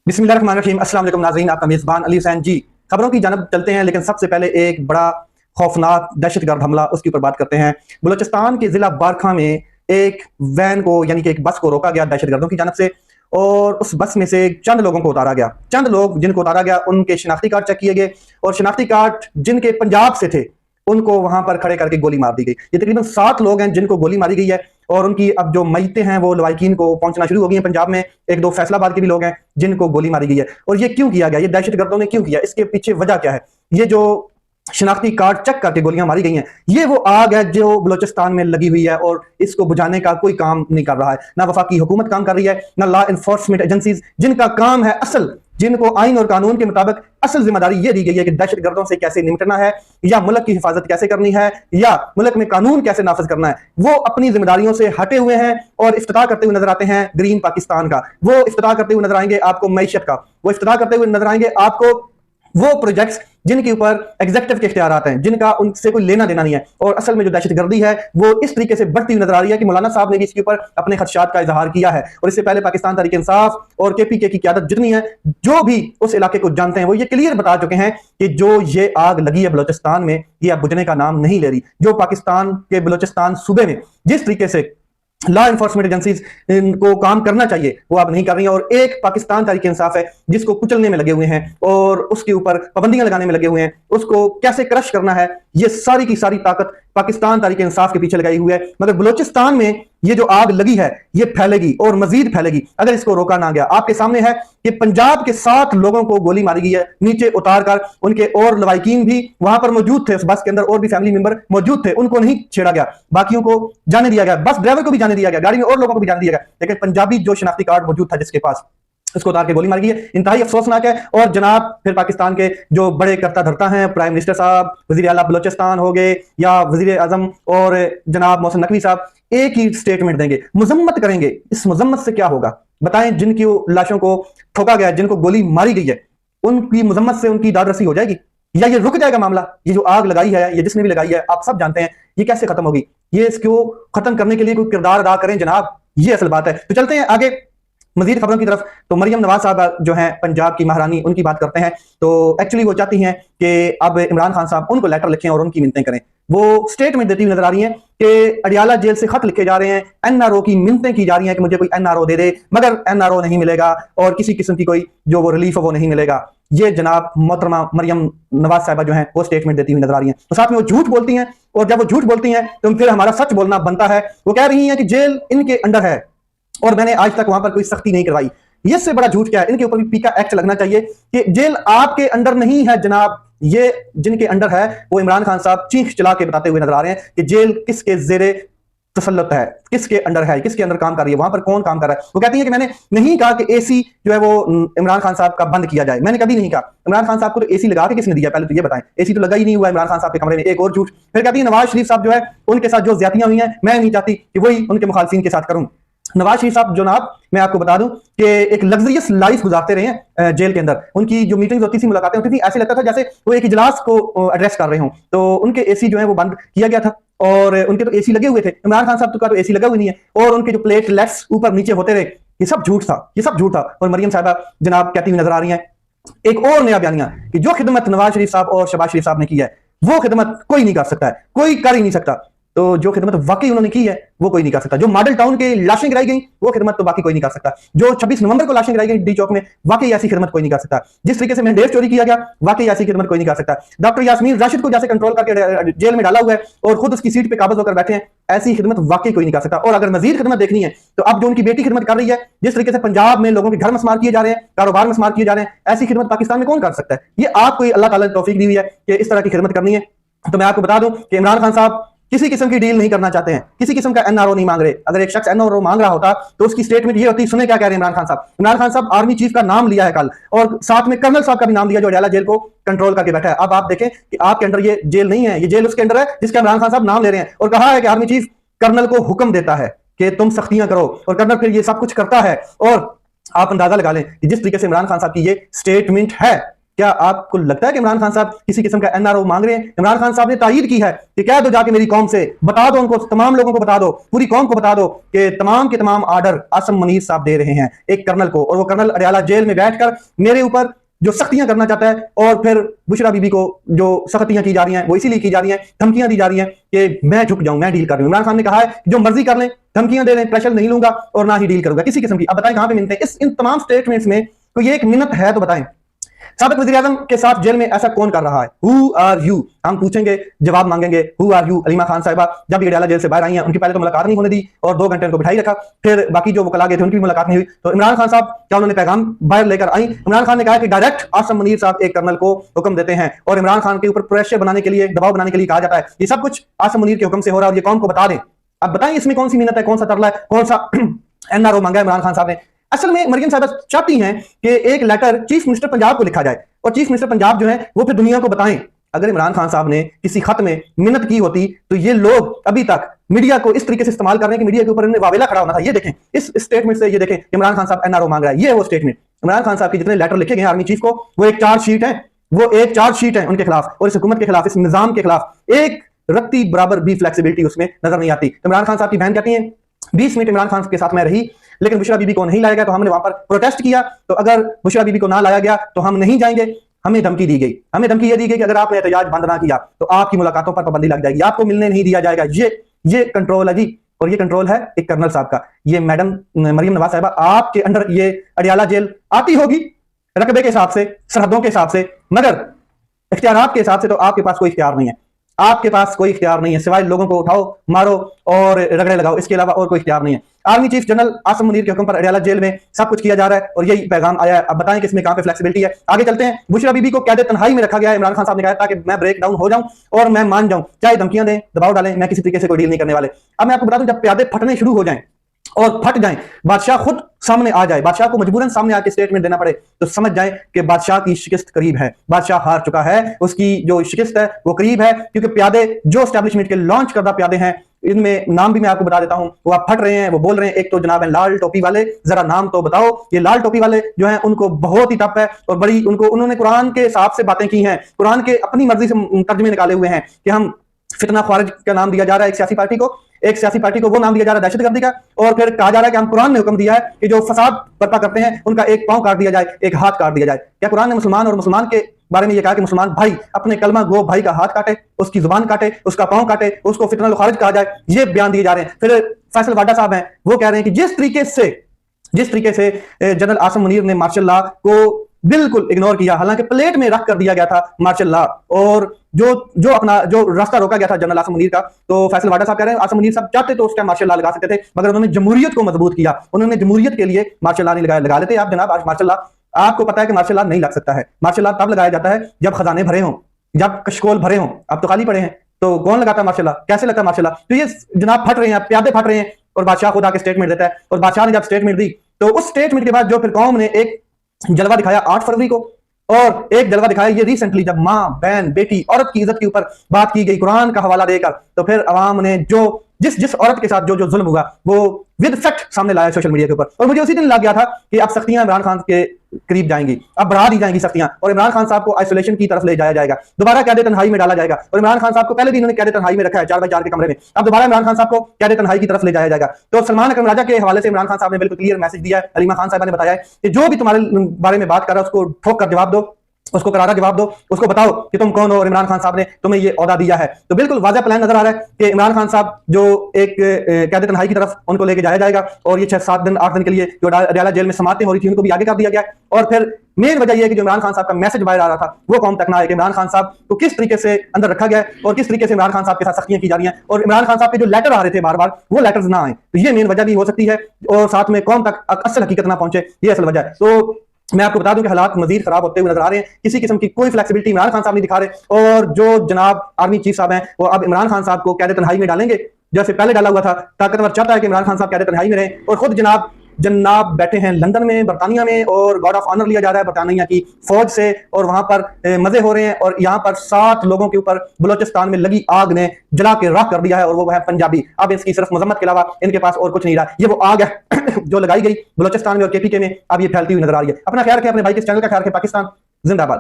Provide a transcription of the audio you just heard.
बिस्मिल्लाहिर्रहमानिर्रहीम। अस्सलाम वालेकुम नाज़रीन, आपका मेज़बान अली हुसैन जी। खबरों की जानब चलते हैं, लेकिन सबसे पहले एक बड़ा खौफनाक दहशतगर्द हमला उसके ऊपर बात करते हैं। बलूचिस्तान के ज़िला बारखा में एक वैन को यानी कि एक बस को रोका गया दहशतगर्दों की जानब से, और उस बस में से चंद लोगों को उतारा गया। चंद लोग जिनको उतारा गया उनके शनाख्ती कार्ड चेक किए गए, और शनाख्ती कार्ड जिनके पंजाब से थे उनको वहां पर खड़े करके गोली मार दी गई। ये तकरीबन 7 लोग हैं जिनको गोली मारी गई है, और उनकी अब जो मैयतें हैं वो लवाकिन को पहुंचना शुरू हो गई हैं। पंजाब में एक दो फैसलाबाद के भी लोग हैं जिनको गोली मारी गई है। और ये क्यों किया गया, ये दहशतगर्दों ने क्यों किया, इसके पीछे वजह क्या है? ये जो शनाख्ती कार्ड चेक करके गोलियां मारी गई हैं, ये वो आग है जो बलूचिस्तान में लगी हुई है, और इसको बुझाने का कोई काम नहीं कर रहा है। ना वफाकी हुकूमत काम कर रही है, ना लॉ इन्फोर्समेंट एजेंसीज, जिनका काम है असल, जिनको आइन और कानून के मुताबिक असल जिम्मेदारी ये दी गई है कि दहशतगर्दों से कैसे निपटना है, या मुल्क की हिफाजत कैसे करनी है, या मुल्क में कानून कैसे नाफिज करना है, वो अपनी जिम्मेदारियों से हटे हुए हैं और इफ्तिताह करते हुए नजर आते हैं ग्रीन पाकिस्तान का। वो इफ्तिताह करते हुए नजर आएंगे आपको मैशत का, वो इफ्तिताह करते हुए नजर आएंगे आपको वो प्रोजेक्ट्स जिनके ऊपर एग्जीक्यूटिव के इख्तियारात हैं, जिनका उनसे कोई लेना देना नहीं है। और असल में जो दहशतगर्दी है वो इस तरीके से बढ़ती हुई नजर आ रही है कि मौलाना साहब ने भी इसके ऊपर अपने खदशात का इजहार किया है। और इससे पहले पाकिस्तान तहरीक इंसाफ और केपीके की क़यादत जितनी है, जो भी उस इलाके को जानते हैं, वो ये क्लियर बता चुके हैं कि जो ये आग लगी है बलूचिस्तान में, ये अब बुझने का नाम नहीं ले रही। जो पाकिस्तान के बलूचिस्तान सूबे में जिस तरीके से लॉ इन्फोर्समेंट एजेंसीज इनको काम करना चाहिए वो अब नहीं कर रही हैं, और एक पाकिस्तान तहरीक इंसाफ है जिसको कुचलने में लगे हुए हैं और उसके ऊपर पाबंदियां लगाने में लगे हुए हैं। उसको कैसे क्रश करना है, ये सारी की सारी ताकत पाकिस्तान तहरीक इंसाफ के पीछे लगाई हुई है। मगर बलूचिस्तान में ये जो आग लगी है ये फैलेगी और मजीद फैलेगी अगर इसको रोका ना गया। आपके सामने है कि पंजाब के 7 लोगों को गोली मारी गई है नीचे उतार कर। उनके और लवाकिन भी वहां पर मौजूद थे, उस बस के अंदर और भी फैमिली मेंबर मौजूद थे, उनको नहीं छेड़ा गया, बाकियों को जाने दिया गया, बस ड्राइवर को भी जाने दिया गया, गाड़ी में और लोगों को भी जाने दिया गया, लेकिन पंजाबी जो शनाख्ती कार्ड मौजूद था जिसके पास, उसको उतार के गोली मार गई है। इंतहाई अफसोसनाक है। और जनाब फिर पाकिस्तान के जो बड़े करता धरता हैं, प्राइम मिनिस्टर साहब, वजीर आला बलोचिस्तान हो गए, या वजीर आजम और जनाब मोहसिन नकवी साहब, एक ही स्टेटमेंट देंगे, मजम्मत करेंगे। इस मजम्मत से क्या होगा बताएं? जिनकी लाशों को ठोका गया, जिनको गोली मारी गई है, उनकी मजम्मत से उनकी दाद रसी हो जाएगी, या ये रुक जाएगा मामला? ये जो आग लगाई है, ये जिसने भी लगाई है, आप सब जानते हैं ये कैसे खत्म होगी। ये इसको खत्म करने के लिए कोई किरदार अदा करें जनाब, ये असल बात है। तो चलते हैं आगे मजीद खबरों की तरफ। तो मरियम नवाज साहब जो हैं पंजाब की महारानी, उनकी बात करते हैं। तो एक्चुअली वो चाहती हैं कि अब इमरान खान साहब उनको लेटर लिखें और उनकी मिन्नतें करें। वो स्टेटमेंट देती हुई नजर आ रही हैं कि अडियाला जेल से खत लिखे जा रहे हैं, एनआरओ की मिन्नतें की जा रही हैं कि मुझे कोई एनआरओ दे दे, मगर एनआरओ नहीं मिलेगा और किसी किस्म की कोई जो वो रिलीफ है वो नहीं मिलेगा। ये जनाब मोहतरमा मरियम नवाज साहबा जो है वो स्टेटमेंट देती हुई नजर आ रही हैं। तो साथ में वो झूठ बोलती हैं, और जब वो झूठ बोलती हैं तो फिर हमारा सच बोलना बनता है। वो कह रही हैं कि जेल इनके अंडर है और मैंने आज तक वहां पर कोई सख्ती नहीं करवाई। ये से बड़ा झूठ क्या है? इनके ऊपर भी पीका एक्ट लगना चाहिए कि जेल आपके अंडर नहीं है जनाब। ये जिनके अंडर है वो इमरान खान साहब चीख चला के बताते हुए नजर आ रहे हैं कि जेल किसके जेरे तसल्लुत है, किसके अंडर है, किसके अंदर काम कर रही है, वहां पर कौन काम कर रहा है। वो कहती है कि मैंने नहीं कहा कि एसी जो है वो इमरान खान साहब का बंद किया जाए, मैंने कभी नहीं कहा। इमरान खान साहब को तो एसी लगा के किसने दिया, पहले तो ये बताएं। एसी तो लगा ही नहीं हुआ इमरान खान साहब के कमरे में। एक और झूठ। फिर कहती है नवाज शरीफ साहब जो है उनके साथ जो ज्यादतियां हुई हैं, मैं नहीं चाहती कि वही उनके मुखालफिन के साथ करूं। नवाज शरीफ साहब जनाब, मैं आपको बता दूं कि एक लग्जरियस लाइफ गुजारते रहे हैं जेल के अंदर। उनकी जो मीटिंग्स होती थी, मुलाकातें होती थी, ऐसे लगता था जैसे वो एक इजलास को एड्रेस कर रहे हों। तो उनके एसी जो है वो बंद किया गया था, और उनके तो एसी लगे हुए थे। इमरान खान साहब का तो एसी लगा हुआ नहीं है, और उनके जो प्लेटलेट्स ऊपर नीचे होते रहे, ये सब झूठ था, ये सब झूठ था। और मरियम साहबा जनाब कहती हुई नजर आ रही हैं एक और नया बयानिया कि जो खिदमत नवाज शरीफ साहब और शहबाज शरीफ साहब ने की है वो खिदमत कोई नहीं कर सकता है, कोई कर ही नहीं सकता। तो जो खिदमत वाकई उन्होंने की है वो कोई नहीं कर सकता। जो मॉडल टाउन के लाशें गिराई गई वो खिदमत तो बाकी कोई नहीं कर सकता। जो 26 नवंबर को लाशें गिराई गई डी चौक में, वाकई ऐसी खिदमत कोई नहीं कर सकता। जिस तरीके से मैंडेट चोरी किया गया, वाकई ऐसी खिदमत कोई नहीं कर सकता। डॉक्टर यास्मीन राशिद को जैसे कंट्रोल करके जेल में डाला हुआ है और खुद उसकी सीट पे काबज होकर बैठे हैं, ऐसी खिदमत वाकई कोई नहीं कर सकता। और अगर मजीद खिदमत देखनी है तो अब जो उनकी बेटी खिदमत कर रही है, जिस तरीके से पंजाब में लोगों के घर मस्मार किए जा रहे हैं, कारोबार मस्मार किए जा रहे हैं, ऐसी खिदमत पाकिस्तान में कौन कर सकता है? ये आपको अल्लाह ताला ने तौफीक दी हुई है कि इस तरह की खिदमत करनी है। तो मैं आपको बता दूं कि इमरान खान साहब किसी किस्म की डील नहीं करना चाहते हैं, किसी किस्म का एनआरओ नहीं मांग रहे। अगर एक शख्स एनआरओ मांग रहा होता तो उसकी स्टेटमेंट ये होती, सुने क्या कह रहे हैं इमरान खान साहब। इमरान खान साहब आर्मी चीफ का नाम लिया है कल, और साथ में कर्नल साहब का भी नाम लिया जो अडियाला जेल को कंट्रोल करके बैठा है। अब आप देखें कि आपके अंडर ये जेल नहीं है, ये जेल उसके अंडर है जिसका इमरान खान साहब नाम ले रहे हैं। और कहा है कि आर्मी चीफ कर्नल को हुक्म देता है कि तुम सख्तियां करो, और कर्नल फिर ये सब कुछ करता है। और आप अंदाजा लगा लें कि जिस तरीके से इमरान खान साहब की ये स्टेटमेंट है, क्या आपको लगता है कि इमरान खान साहब किसी किस्म का एनआरओ मांग रहे हैं? इमरान खान साहब ने तायीद की है कि कह दो जाके मेरी कौम से, बता दो उनको, तमाम लोगों को बता दो, पूरी कौम को बता दो कि तमाम के तमाम आर्डर आसम मुनीर साहब दे रहे हैं एक कर्नल को, और वो कर्नल अडयाला जेल में बैठकर मेरे ऊपर जो सख्तियां करना चाहता है, और फिर बुशरा बीबी को जो सख्तियां की जा रही हैं वो इसीलिए की जा रही हैं, धमकियां दी जा रही हैं कि मैं झुक जाऊं, मैं डील कर रही हूं। इमरान खान ने कहा है जो मर्जी कर लें, धमकियां दे लें, प्रेशर नहीं लूंगा और ना ही डील करूंगा किसी किस्म की। अब बताएं कहां पे मिलते हैं इन तमाम स्टेटमेंट्स में? कोई एक मिन्नत है तो बताएं। साबिक वज़ीर आज़म के साथ जेल में ऐसा कौन कर रहा है? Who are you? हम पूछेंगे, जवाब मांगेंगे, who are you? Aleema Khan साहिबा जब अडयाला जेल से बाहर आई हैं, उनकी पहले तो मुलाकात नहीं होने दी और 2 घंटे उनको बिठाई रखा, फिर बाकी जो वकला गए थे उनकी भी मुलाकात नहीं हुई। तो इमरान खान साहब क्या उन्होंने पैगाम बाहर लेकर आई? इमरान खान ने कहा कि डायरेक्ट आसम मुनीर साहब एक कर्नल को हुक्म देते हैं और इमरान खान के ऊपर प्रेशर बनाने के लिए, दबाव बनाने के लिए कहा जाता है। ये सब कुछ आसम मुनीर के हुक्म से हो रहा है और ये कौन को बता दें। अब बताएं इसमें कौन सी मिन्नत है, कौन सा तरला है, कौन सा एनआरओ मांगा है इमरान खान साहब ने? असल में मरियम साहब चाहती हैं कि एक लेटर चीफ मिनिस्टर पंजाब को लिखा जाए और चीफ मिनिस्टर पंजाब जो है वो फिर दुनिया को बताएं। अगर इमरान खान साहब ने किसी खत में मिन्नत की होती तो ये लोग अभी तक मीडिया को इस तरीके से इस्तेमाल कर रहे हैं कि मीडिया के ऊपर इन्हें वावेला खड़ा होना था। ये देखें इस स्टेटमेंट से, ये देखें इमरान खान साहब एनआरओ मांग रहा है, ये है वो स्टेटमेंट। इमरान खान साहब के जितने लेटर लिखे गए आर्मी चीफ को, वो एक चार्जशीट है, वो एक चार्जशीट है उनके खिलाफ और इस हुकूमत के खिलाफ, इस निजाम के खिलाफ। एक रत्ती बराबर भी फ्लेक्सिबिलिटी उसमें नजर नहीं आती। इमरान खान साहब की बहन कहती है 20 मिनट इमरान खान के साथ मैं रही, लेकिन बुशरा बीबी को नहीं लाया गया तो हमने वहां पर प्रोटेस्ट किया, तो अगर बुशरा बीबी को ना लाया गया तो हम नहीं जाएंगे। हमें धमकी दी गई, हमें धमकी ये दी गई कि अगर आपने एहतजाज बंद ना किया तो आपकी मुलाकातों पर पाबंदी लग जाएगी, आपको मिलने नहीं दिया जाएगा। ये कंट्रोल है जी, और ये कंट्रोल है एक कर्नल साहब का। ये मैडम मरियम नवाज साहिबा आपके अंडर ये अडयाला जेल आती होगी रकबे के हिसाब से, सरहदों के हिसाब से, मगर इख्तियारात के हिसाब से तो आपके पास कोई इख्तियार नहीं है। आपके पास कोई इख्तियार नहीं है सिवाय लोगों को उठाओ, मारो और रगड़े लगाओ, इसके अलावा और कोई इख्तियार नहीं है। Army chief general Asim Munir के हुक्म पर अडयाला जेल में सब कुछ किया जा रहा है और यही पैगाम आया है। अब बताएं कि इसमें कहां पे फ्लेक्सिबिलिटी है? आगे चलते हैं। बुशरा बीबी को कैद तन्हाई में रखा गया है, इमरान खान साहब ने कहा ताकि मैं ब्रेक डाउन हो जाऊं और मैं मान जाऊं, चाहे धमकियां दें, दबाव डालें, मैं किसी तरीके से कोई डील नहीं करने वाले। अब मैं आपको बता दूं, जब प्यादे फटने शुरू हो जाएं और फट जाएं, बादशाह खुद सामने आ जाए, बादशाह को मजबूरन सामने आके स्टेटमेंट देना पड़े, तो समझ जाए कि बादशाह की शिकस्त करीब है, बादशाह हार चुका है, उसकी जो शिकस्त है वो करीब है। क्योंकि प्यादे जो एस्टैब्लिशमेंट के लॉन्च करदा प्यादे हैं, इनमें नाम भी मैं आपको बता देता हूं, वो आप फट रहे हैं, वो बोल रहे हैं। एक तो जनाब है लाल टोपी वाले, जरा नाम तो बताओ। ये लाल टोपी वाले जो हैं उनको बहुत ही टफ है और बड़ी उन्होंने कुरान के हिसाब से बातें की हैं, कुरान के अपनी मर्जी से तर्जमे निकाले हुए हैं कि हम फितना ख्वारिज का नाम दिया जा रहा है एक सियासी पार्टी को वो नाम दिया जा रहा है दहशतगर्दी का, और फिर कहा जा रहा है कि हम कुरान ने हुक्म दिया है कि जो फसाद बर्पा करते हैं उनका एक पांव काट दिया जाए, एक हाथ काट दिया जाए। क्या कुरान ने मुसलमान और मुसलमान के बारे में यह कहा कि मुसलमान भाई अपने कलमा गो भाई का हाथ काटे, उसकी जुबान काटे, उसका पांव काटे, उसको फितना ख्वारिज कहा जाए? ये बयान दिए जा रहे हैं। फिर फैसल वाडा साहब हैं, वो कह रहे हैं कि जिस तरीके से जनरल आसम मुनीर ने मार्शल लॉ को बिल्कुल इग्नोर किया, हालांकि प्लेट में रख कर दिया गया था मार्शल लॉ, और जो रास्ता रोका गया था जनरल आसम मुनीर का, तो फैसल वाडा साहब कह रहे हैं आसम मुनीर साहब चाहते तो उस टाइम मार्शल लॉ लगा सकते थे, मगर उन्होंने जमहूरियत को मजबूत किया, उन्होंने जमहूरियत के लिए मार्शल लॉ नहीं लगाया। लगा लेते आप जनाब आज मार्शल लॉ। आपको पता है कि मार्शल लॉ नहीं लग सकता है। मार्शल लॉ तब लगाया जाता है जब खजाने भरे हों, जब कशकोल भरे हों। अब तो खाली पड़े हैं, तो कौन लगाता है मार्शल लॉ? कैसे लगता है मार्शल लॉ? तो ये जनाब फट रहे हैं, प्यादे फट रहे हैं, और बादशाह खुद आके स्टेटमेंट देता है, और बादशाह ने जब स्टेटमेंट दी तो उस स्टेटमेंट के बाद जो फिर कौम ने एक जलवा दिखाया 8 फरवरी को, और एक जलवा दिखाया ये रिसेंटली जब मां, बहन, बेटी, औरत की इज्जत के ऊपर बात की गई कुरान का हवाला देकर, तो फिर अवाम ने जो जिस औरत के साथ जो जुल्म हुआ वो विद फैक्ट सामने लाया सोशल मीडिया के ऊपर। और मुझे उसी दिन लग गया था कि अब सख्तियां इमरान खान के करीब जाएंगी, अब बढ़ा दी जाएंगी सख्तियां, और इमरान खान साहब को आइसोलेशन की तरफ ले जाया जाएगा, दोबारा कैद तन्हाई में डाला जाएगा। और इमरान खान साहब को पहले भी इन्होंने कैद तन्हाई में रखा है 4x4 के कमरे में, अब दोबारा इमरान खान साहब को कैद तन्हाई की तरफ ले जाया जाएगा। तो सलमान अकरम राजा के हवाले से इमरान खान साहब ने बिल्कुल क्लियर मैसेज दिया है। अलीमा खान साहब ने बताया है कि जो भी तुम्हारे बारे में बात कर रहा है उसको ठोक कर जवाब दो, उसको करारा जवाब दो, उसको बताओ कि तुम कौन हो और इमरान खान साहब ने तुम्हें ये ओहदा दिया है। तो बिल्कुल वाज़ेह प्लान नजर आ रहा है कि इमरान खान साहब जो एक कैद तन्हाई की तरफ उनको लेके जाया जाएगा, और ये 6-7 दिन 8 दिन के लिए जो अडयाला जेल में समातें हो रही थी उनको भी आगे कर दिया गया। और फिर मेन वजह यह है कि जो इमरान खान साहब का मैसेज बाहर आ रहा था वो कौम तक ना आए कि इमरान खान साहब को किस तरीके से अंदर रखा गया है और किस तरीके से इमरान खान साहब के साथ सख्तियां की जा रही हैं, और इमरान खान साहब के जो लेटर आ रहे थे बार बार वो लेटर्स ना आए। तो ये मेन वजह भी हो सकती है, और साथ में कौम तक असल हकीकत ना पहुंचे, ये असल वजह है। तो मैं आपको बता दूं कि हालात मजीद खराब होते हुए नजर आ रहे हैं, किसी किस्म की कोई फ्लेक्सिबिलिटी इमरान खान साहब नहीं दिखा रहे, और जो जनाब आर्मी चीफ साहब हैं वो अब इमरान खान साहब को कैद तन्हाई में डालेंगे जैसे पहले डाला हुआ था। ताकतवर चाहता है कि इमरान खान साहब कैद तन्हाई में रहें, और खुद जनाब बैठे हैं लंदन में, बरतानिया में, और गार्ड ऑफ ऑनर लिया जा रहा है बरतानिया की फौज से, और वहां पर मजे हो रहे हैं। और यहाँ पर 7 लोगों के ऊपर बलोचिस्तान में लगी आग ने जला के राख कर दिया है, और वो है पंजाबी। अब इसकी सिर्फ मजम्मत के अलावा इनके पास और कुछ नहीं रहा। ये वो आग है जो लगाई गई बलोचिस्तान में और KPK में, अब ये फैलती हुई नजर आ रही है। अपना ख्याल रखें, अपने भाई के चैनल का ख्याल रखें। पाकिस्तान जिंदाबाद।